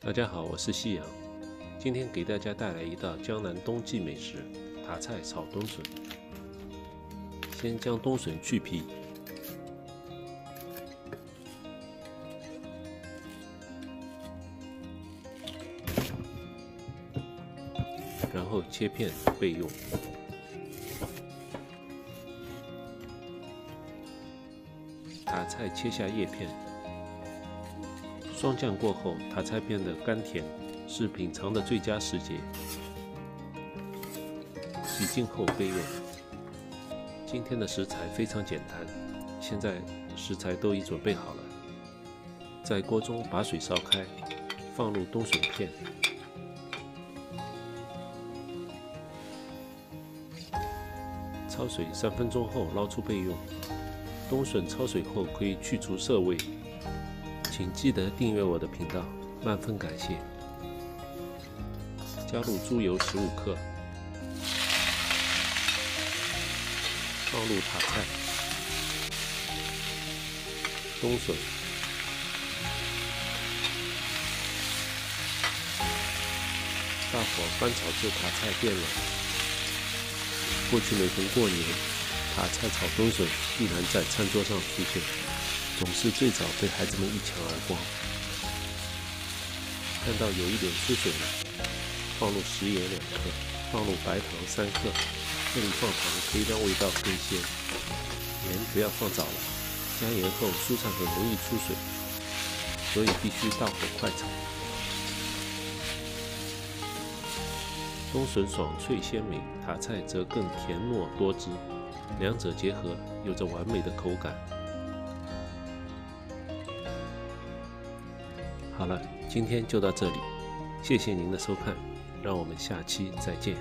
大家好，我是夕阳，今天给大家带来一道江南冬季美食——塔菜炒冬笋。先将冬笋去皮，然后切片备用。塔菜切下叶片，霜降过后，塔菜变得甘甜，是品尝的最佳时节。洗净后备用。今天的食材非常简单，现在食材都已准备好了。在锅中把水烧开，放入冬笋片，焯水3分钟后捞出备用。冬笋焯水后可以去除涩味。请记得订阅我的频道，万分感谢。加入猪油15克，放入塔菜、冬笋，大火翻炒至塔菜变软。过去每逢过年，塔菜炒冬笋必然在餐桌上出现，总是最早被孩子们一抢而光。看到有一点出水了，放入食盐2克，放入白糖3克。这里放糖可以让味道更鲜。盐不要放早了，加盐后蔬菜很容易出水，所以必须大火快炒。冬笋爽脆鲜美，塔菜则更甜糯多汁，两者结合有着完美的口感。好了，今天就到这里，谢谢您的收看，让我们下期再见。